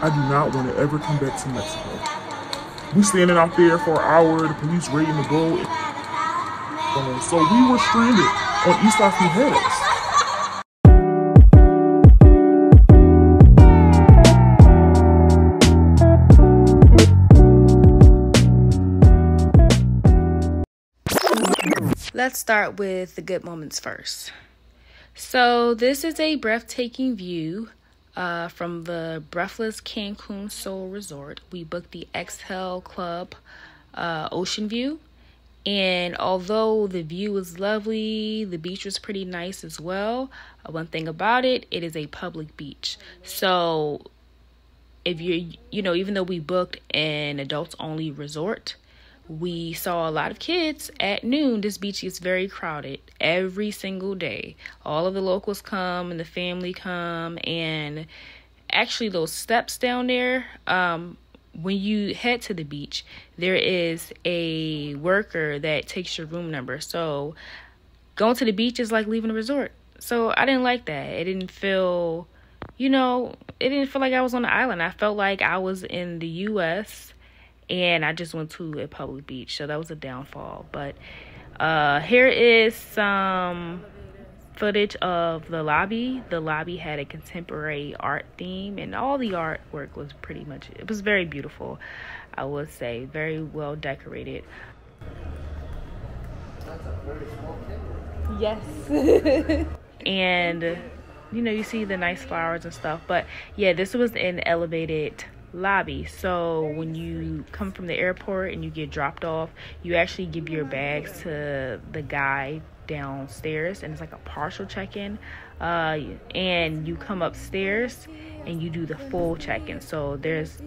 I do not want to ever come back to Mexico. We standing out there for an hour, the police ready to go. So we were stranded on East Las Mujeres. Let's start with the good moments first. So this is a breathtaking view from the Breathless Cancun Soul Resort. We booked the Exhale Club Ocean View. And although the view was lovely, the beach was pretty nice as well. One thing about it, it is a public beach. So if even though we booked an adults only resort, we saw a lot of kids at noon. This beach is very crowded every single day. All of the locals come and the family come. And actually those steps down there, when you head to the beach, there is a worker that takes your room number. So going to the beach is like leaving a resort. So I didn't like that. It didn't feel like I was on the island. I felt like I was in the U.S. and I just went to a public beach. So that was a downfall. But here is some footage of the lobby. The lobby had a contemporary art theme, and all the artwork was it was very beautiful, I would say. Very well decorated. That's a very small camera. Yes. And you see the nice flowers and stuff. But yeah, this was an elevated lobby. So when you come from the airport and you get dropped off, you actually give your bags to the guy downstairs, and it's like a partial check-in, and you come upstairs and you do the full check-in. So there's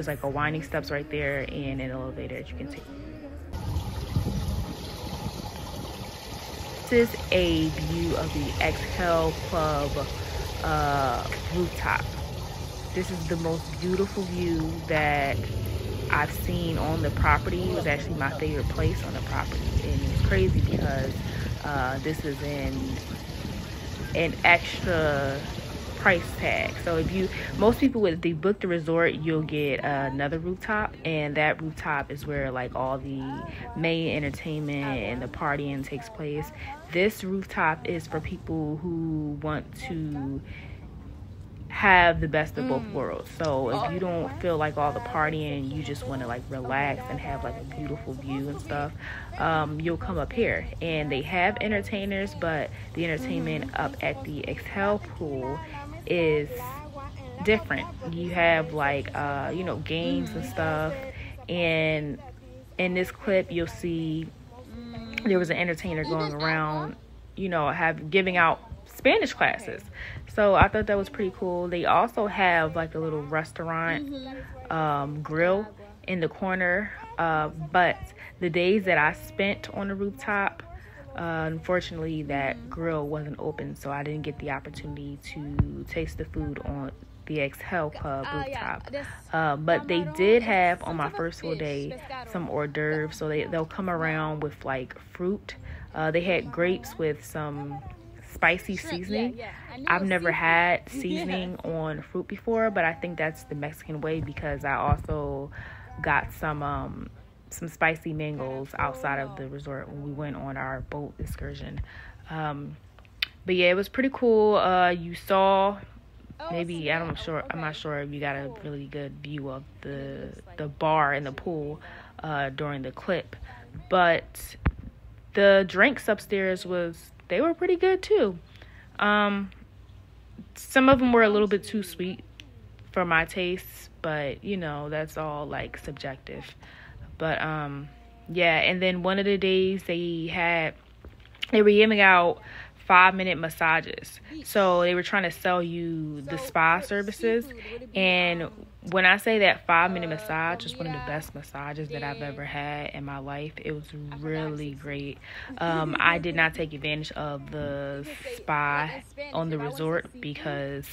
like a winding steps right there and an elevator that you can take. This is a view of the Exhale Club rooftop. This is the most beautiful view that I've seen on the property. It was actually my favorite place on the property, and it's crazy because this is an extra price tag. So most people, if they book the resort, you'll get another rooftop, and that rooftop is where like all the main entertainment and the partying takes place. This rooftop is for people who want to have the best of both worlds. So if you don't feel like all the partying, you just want to like relax and have like a beautiful view and stuff, you'll come up here. And they have entertainers, but the entertainment up at the Exhale pool is different. You have like games and stuff. And in this clip, you'll see there was an entertainer going around, giving out Spanish classes. So I thought that was pretty cool. They also have like a little restaurant grill in the corner, but the days that I spent on the rooftop, unfortunately that grill wasn't open, so I didn't get the opportunity to taste the food on the Exhale Club rooftop. But they did have on my first full day some hors d'oeuvres, so they'll come around with like fruit. They had grapes with some spicy seasoning. I've never had seasoning on fruit before, but I think that's the Mexican way, because I also got some spicy mangoes outside of the resort when we went on our boat excursion. But yeah, it was pretty cool. You saw I'm not sure if you got a really good view of the bar and the pool during the clip, but the drinks upstairs they were pretty good too. Some of them were a little bit too sweet for my tastes, but that's all like subjective. But yeah, and then one of the days they were giving out 5-minute massages. So they were trying to sell you the spa services, and when I say that 5-minute massage was one of the best massages that I've ever had in my life. It was really great. I did not take advantage of the spa on the resort because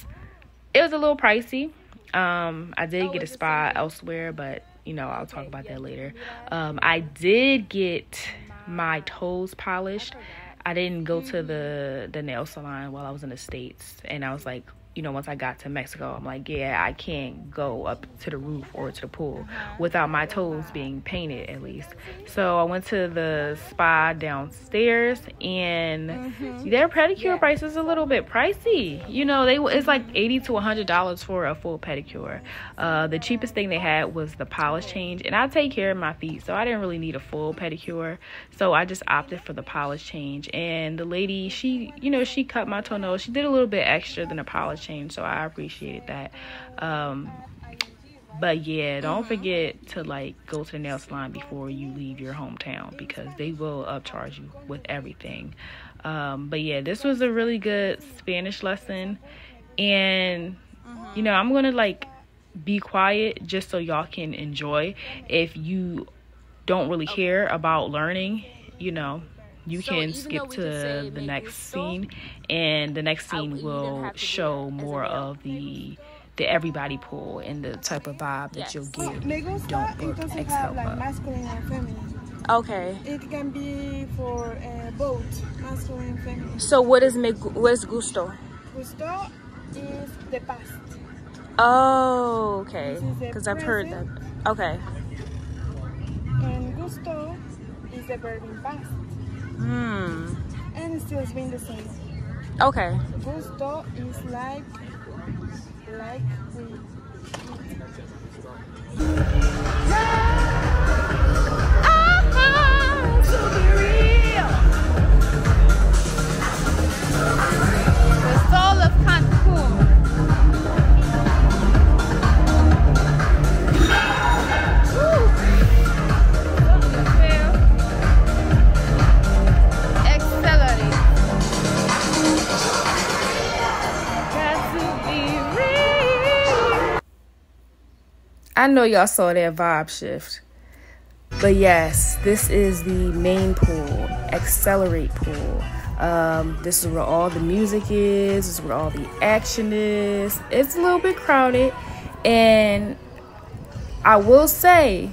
it was a little pricey. I did get a spa elsewhere, but I'll talk about that later. I did get my toes polished. I didn't go to the nail salon while I was in the States, and I was like, you know, once I got to Mexico, I'm like, yeah, I can't go up to the roof or to the pool without my toes being painted, at least. So I went to the spa downstairs, and their pedicure price is a little bit pricey. You know, it's like $80 to $100 for a full pedicure. The cheapest thing they had was the polish change, and I take care of my feet, so I didn't really need a full pedicure. So I just opted for the polish change. And the lady, she cut my toenails. She did a little bit extra than a polish change, so I appreciated that. But yeah, don't forget to like go to the nail salon before you leave your hometown, because they will upcharge you with everything. But yeah, this was a really good Spanish lesson, and you know, I'm gonna like be quiet just so y'all can enjoy. If you don't really care about learning, you know, you can skip to the next scene, and the next scene will show more of the everybody pool and the type of vibe that you'll get. Don't book Exhale Club. Masculine and feminine. Okay. It can be for both masculine and feminine. So what is gusto? Gusto is the past. Oh, okay. Because I've heard that. Okay. And gusto is the verb in past. And it still being the same. Okay. Gusto is like we eat. To be real. The soul of Cancun. I know y'all saw that vibe shift. But yes, this is the main pool, Accelerate pool. This is where all the music is. This is where all the action is. It's a little bit crowded. And I will say,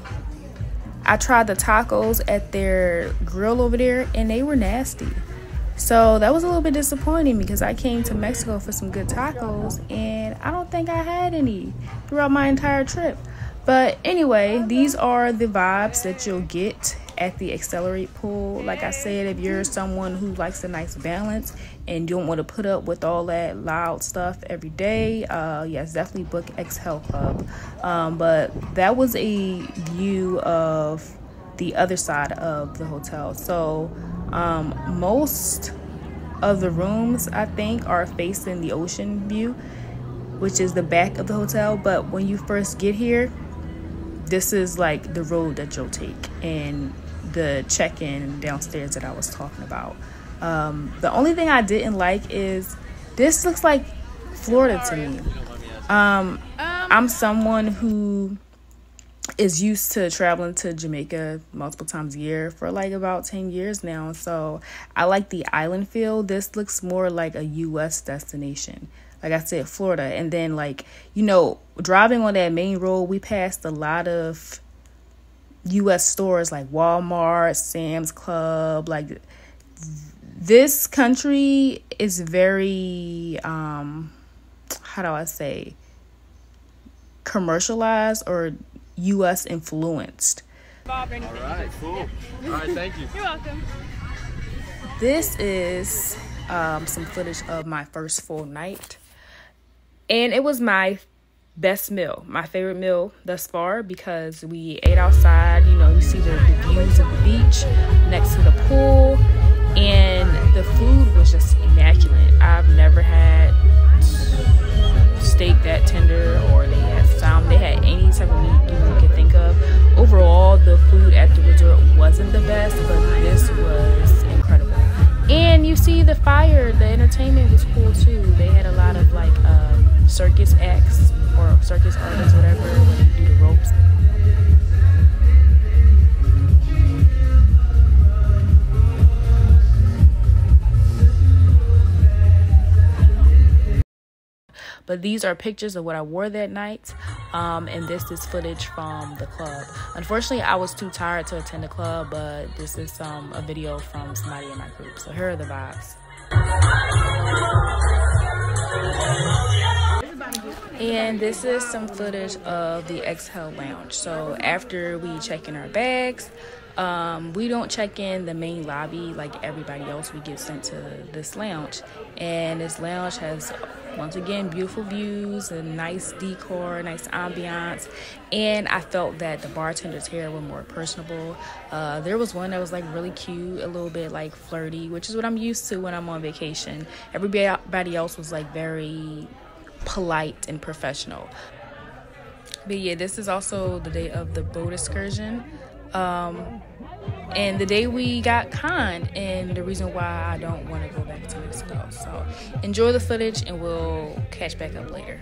I tried the tacos at their grill over there, and they were nasty. So that was a little bit disappointing, because I came to Mexico for some good tacos, and I don't think I had any throughout my entire trip. But anyway, these are the vibes that you'll get at the Accelerate pool. Like I said, if you're someone who likes a nice balance and don't want to put up with all that loud stuff every day, yes, definitely book Exhale Club. But that was a view of the other side of the hotel. So most of the rooms, I think, are facing the ocean view, which is the back of the hotel. But when you first get here, this is like the road that you'll take, and the check-in downstairs that I was talking about. The only thing I didn't like is this looks like Florida to me. I'm someone who is used to traveling to Jamaica multiple times a year for like about 10 years now. So I like the island feel. This looks more like a U.S. destination. Like I said, Florida. And then, like, you know, driving on that main road, we passed a lot of U.S. stores like Walmart, Sam's Club. Like, this country is very, how do I say, commercialized or U.S. influenced. All right, cool. All right, thank you. You're welcome. This is some footage of my first full night. And it was my best meal, my favorite meal thus far, because we ate outside. You know, you see the views of the beach next to the pool, and the food was just immaculate. I've never had steak that tender, or they had salmon. They had any type of meat you could think of. Overall, the food at the resort wasn't the best, but this was incredible. And you see the fire, the entertainment was cool too. They had a lot of like circus acts or circus artists, whatever, when they do the ropes. But these are pictures of what I wore that night, and this is footage from the club. Unfortunately, I was too tired to attend the club, but this is a video from somebody in my group. So here are the vibes. And this is some footage of the Exhale Lounge. So after we check in our bags, we don't check in the main lobby like everybody else. We get sent to this lounge, and this lounge has, once again, beautiful views and nice decor, nice ambiance. And I felt that the bartenders here were more personable. There was one that was like really cute, a little bit like flirty, which is what I'm used to when I'm on vacation. Everybody else was like very polite and professional. But yeah, this is also the day of the boat excursion. And the day we got conned, and the reason why I don't want to go back to Mexico. So enjoy the footage, and we'll catch back up later.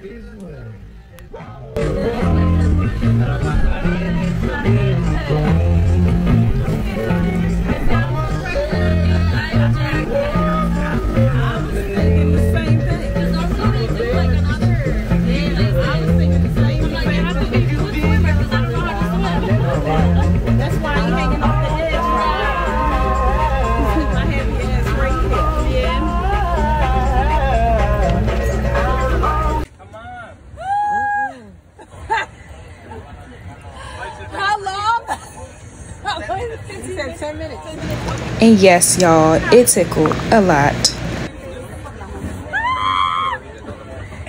And yes, y'all, it tickled a lot.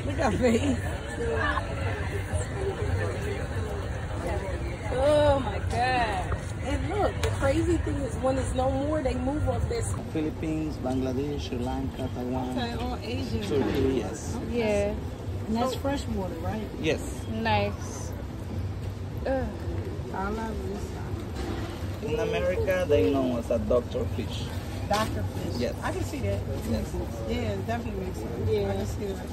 Look at me. Oh my God. And look, the crazy thing is when it's no more, they move off this. Philippines, Bangladesh, Sri Lanka, Taiwan. Okay, all Asian. Turkey, yes. Yeah. And that's fresh water, right? Yes. Nice. I love this. In America, they know as a doctor fish. Dr. Fish. Yes. I can see that. Yes. Yeah, it definitely makes sense. Yeah. I can see that.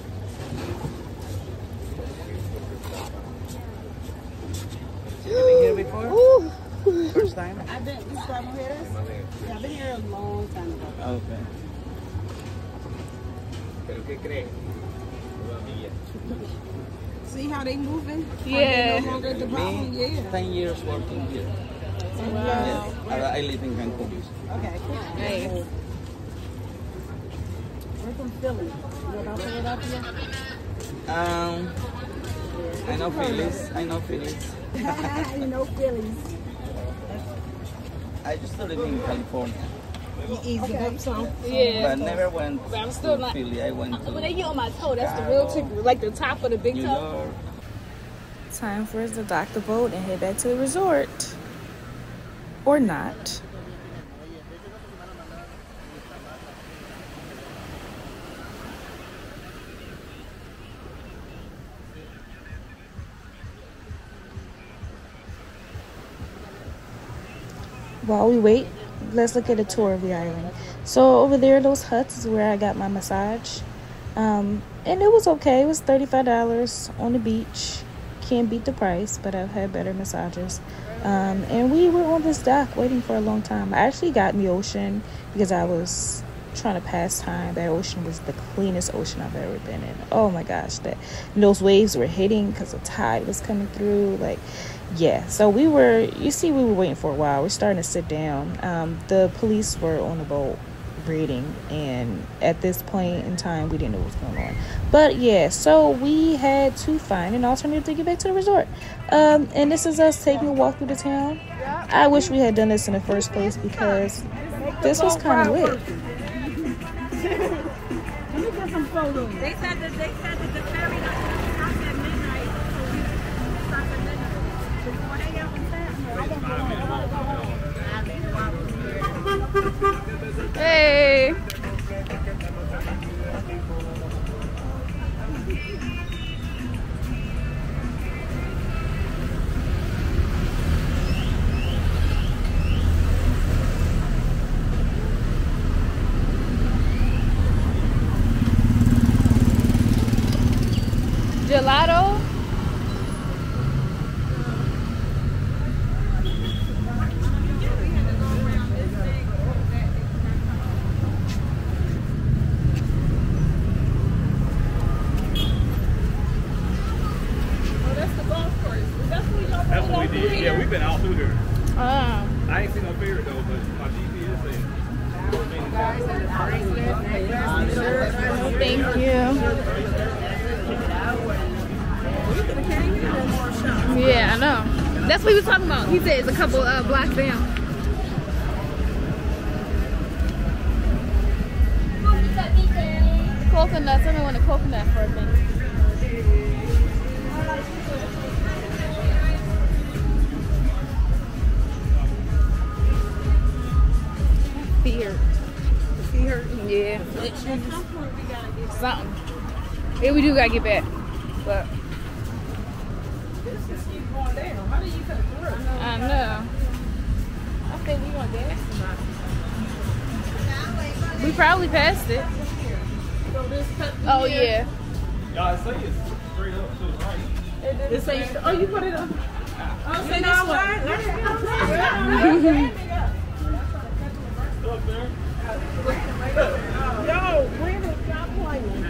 You been here before? Ooh. First time? I've been, you from here? Yeah, I've been here a long time ago. Okay. See how they moving? Yeah. No longer at the bottom? Me, Yeah. 10 years working here. Wow. Yes. I live in Cancun. Okay, cool. Nice. We're from Philly. You about Philadelphia? I know Phillies. I know Phillies. You know Phillies. I used to live in California, You easy up some. Yeah. but never went But I'm still to not- Philly. I went to When they get on my toe, that's the real tip, like the top of the big New toe. York. Time for us to dock the boat and head back to the resort. Or not. While we wait, let's look at a tour of the island. So over there, those huts is where I got my massage. And it was okay. It was $35 on the beach. Can't beat the price, but I've had better massages. And we were on this dock waiting for a long time. I actually got in the ocean because I was trying to pass time. That ocean was the cleanest ocean I've ever been in. Oh my gosh, those waves were hitting because the tide was coming through. Like, yeah. So we were waiting for a while. We're starting to sit down. The police were on the boat reading, and at this point in time we didn't know what was going on. But yeah, so we had to find an alternative to get back to the resort. And this is us taking a walk through the town. I wish we had done this in the first place because this was kind of lit. They said that the ferry stopped at midnight. Stopped at midnight. Before they Hey. Gelato. That's what we did. Yeah, we've been out through there. Ah. I ain't seen no ferry though, but my GPS says. Thank you. That's what he was talking about. He said it's a couple blocks down. Coconuts. I don't want a coconut for a minute. Fear. Fear? Yeah. Something. Yeah, we do gotta get back. But I know. I think we gonna gas somebody. We probably passed it. Oh yeah. Y'all say it's straight up to the right. It says, oh, you put it on. Oh, say this Up there. Yo, when is y'all playing?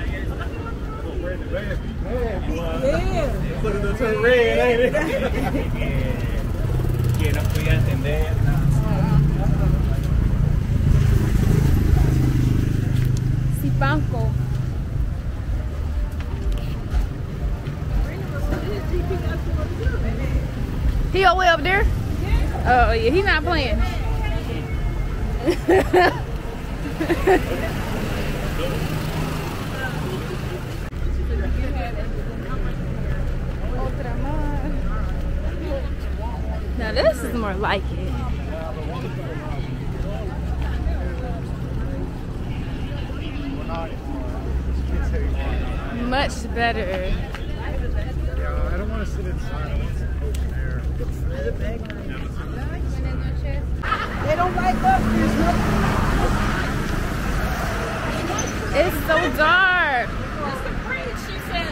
Yeah. Look at the turn red, ain't it? Yeah, no fui a entender. Sipanco. He all the way up there? Oh yeah, he not playing. Now this is more like it. Much better. Yeah, I don't want to sit inside. I want some open air. They don't like us. There's no. It's so dark. What's the bridge? She said,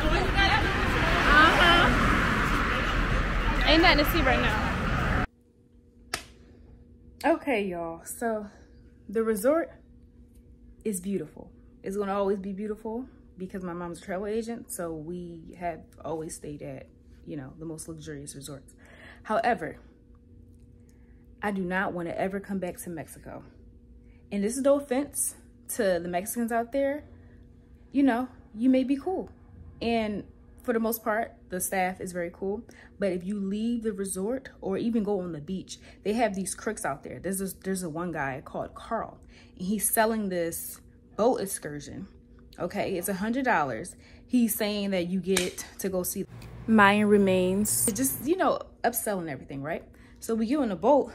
Ain't nothing to see right now. Okay, y'all. So the resort is beautiful. It's gonna always be beautiful because my mom's a travel agent. So we have always stayed at, you know, the most luxurious resorts. However, I do not want to ever come back to Mexico. And this is no offense to the Mexicans out there. You know, you may be cool. And for the most part, the staff is very cool. But if you leave the resort or even go on the beach, they have these crooks out there. There's a one guy called Carl. And he's selling this boat excursion. Okay, it's $100. He's saying that you get to go see Mayan remains. It's just, you know, upselling everything, right? So we get on the boat.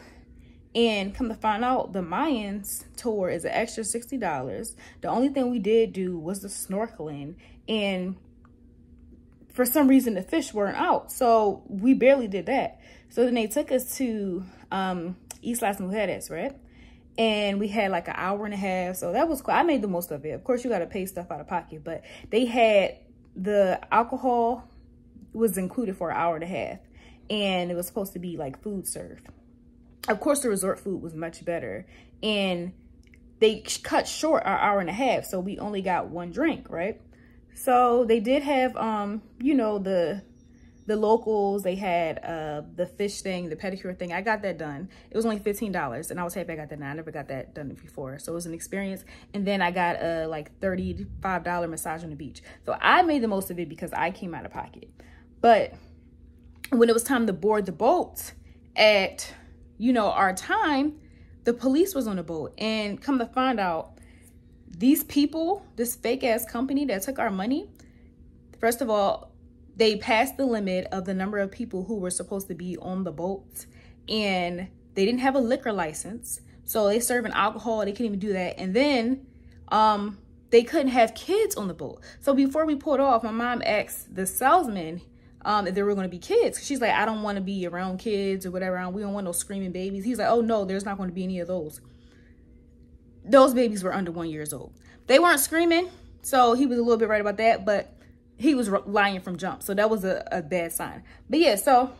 And come to find out, the Mayans tour is an extra $60. The only thing we did do was the snorkeling. And for some reason, the fish weren't out. So we barely did that. So then they took us to Islas Mujeres, right? And we had like an hour and a half. So that was cool. I made the most of it. Of course, you got to pay stuff out of pocket. But they had the alcohol was included for an hour and a half. And it was supposed to be like food served. Of course, the resort food was much better, and they cut short our hour and a half, so we only got one drink, right? So they did have, you know, the locals. They had the fish thing, the pedicure thing. I got that done. It was only $15, and I was happy I got that done. I never got that done before, so it was an experience. And then I got a like $35 massage on the beach. So I made the most of it because I came out of pocket. But when it was time to board the boat at, you know, our time, the police was on the boat. And come to find out, these people, this fake ass company that took our money, first of all, they passed the limit of the number of people who were supposed to be on the boat. And they didn't have a liquor license. So they serving alcohol, they couldn't even do that. And then they couldn't have kids on the boat. So before we pulled off, my mom asked the salesman if there were going to be kids. She's like, I don't want to be around kids or whatever. We don't want no screaming babies. He's like, oh no, there's not going to be any of those. Those babies were under 1 year old. They weren't screaming. So he was a little bit right about that, but he was lying from jump. So that was a bad sign. But yeah, so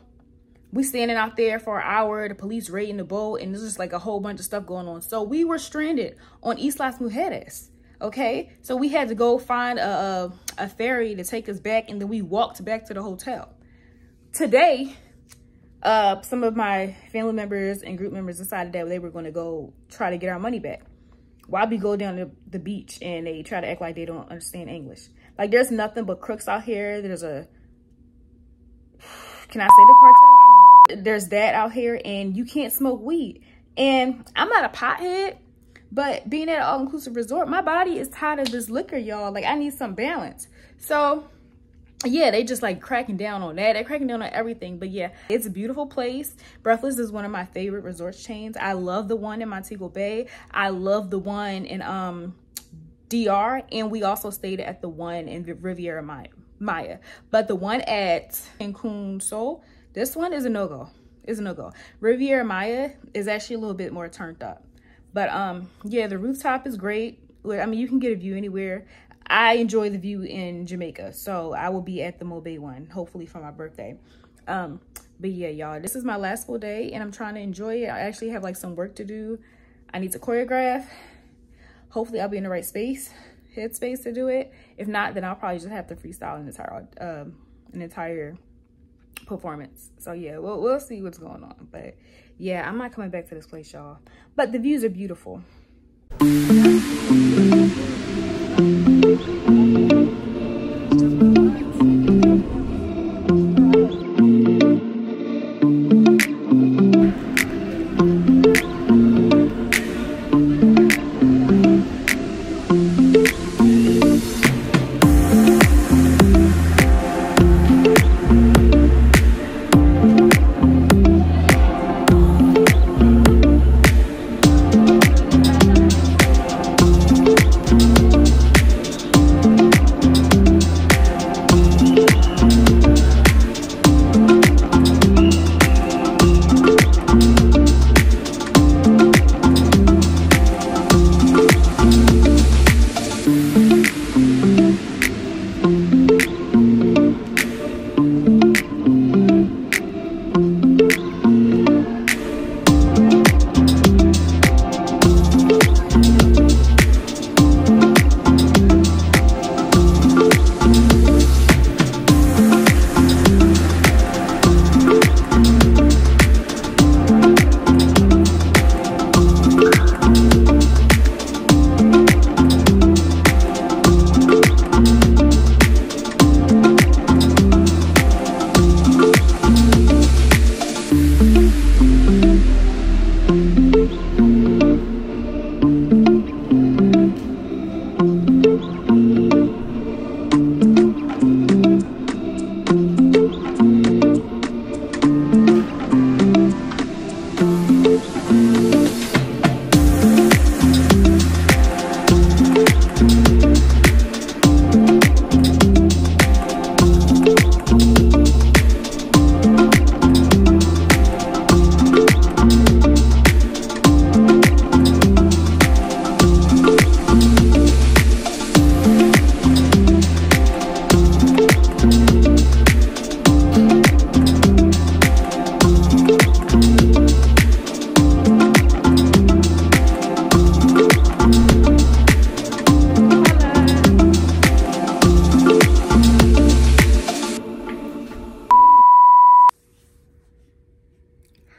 we standing out there for an hour, the police raiding the boat, and there's just like a whole bunch of stuff going on. So we were stranded on Islas Mujeres. Okay, so we had to go find a ferry to take us back, and then we walked back to the hotel. Today, some of my family members and group members decided that they were going to go try to get our money back. While we go down to the beach and they try to act like they don't understand English. Like, there's nothing but crooks out here. There's a, can I say the cartel? I don't know. There's that out here, and you can't smoke weed. And I'm not a pothead, but being at an all-inclusive resort, my body is tired of this liquor, y'all. Like, I need some balance. So yeah, they just like cracking down on that. They're cracking down on everything. But yeah, it's a beautiful place. Breathless is one of my favorite resorts chains. I love the one in Montego Bay. I love the one in DR, and we also stayed at the one in Riviera Maya. But the one at Cancun Sol, this one is a no-go. It's a no-go. Riviera Maya is actually a little bit more turned up. But yeah, the rooftop is great. I mean, you can get a view anywhere. I enjoy the view in Jamaica, so I will be at the Mo Bay one, hopefully for my birthday. But yeah, y'all, this is my last full day, and I'm trying to enjoy it. I actually have like some work to do. I need to choreograph. Hopefully I'll be in the right headspace to do it. If not, then I'll probably just have to freestyle an entire performance. So yeah, we'll see what's going on. But yeah, I'm not coming back to this place, y'all. But the views are beautiful.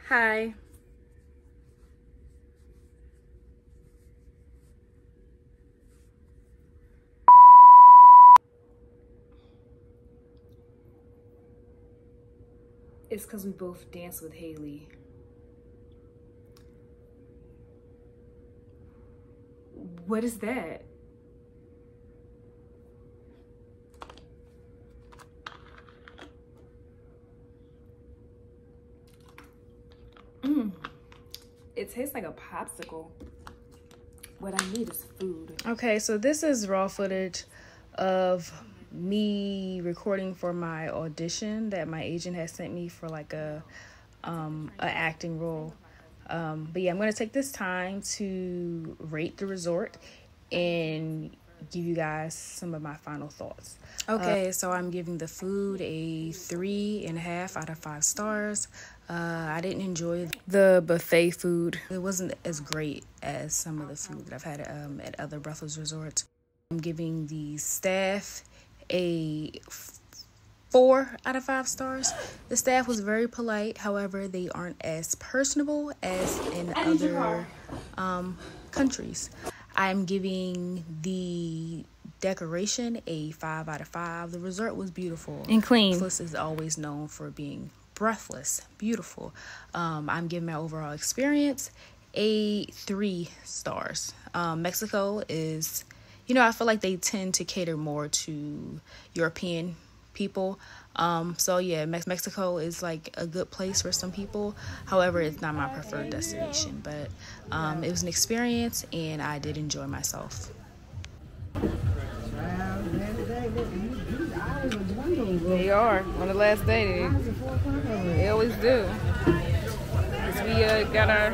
Hi. It's because we both danced with Haley. What is that? It tastes like a popsicle. What I need is food. Okay, so this is raw footage of me recording for my audition that my agent has sent me for like a acting role. But yeah, I'm gonna take this time to rate the resort and give you guys some of my final thoughts. Okay, so I'm giving the food a 3.5 out of 5 stars. I didn't enjoy the buffet food. It wasn't as great as some of the food that I've had at other Breathless resorts. I'm giving the staff a 4 out of 5 stars. The staff was very polite. However, they aren't as personable as in other countries. I'm giving the decoration a 5 out of 5. The resort was beautiful and clean. Breathless is always known for being breathless, beautiful. I'm giving my overall experience a 3 stars. Mexico is, you know, I feel like they tend to cater more to European people. So yeah, Mexico is like a good place for some people. However, it's not my preferred destination, but it was an experience and I did enjoy myself. They are on the last day. They always do. Cause we got our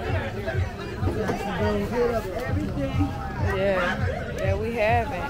yeah, we haven't.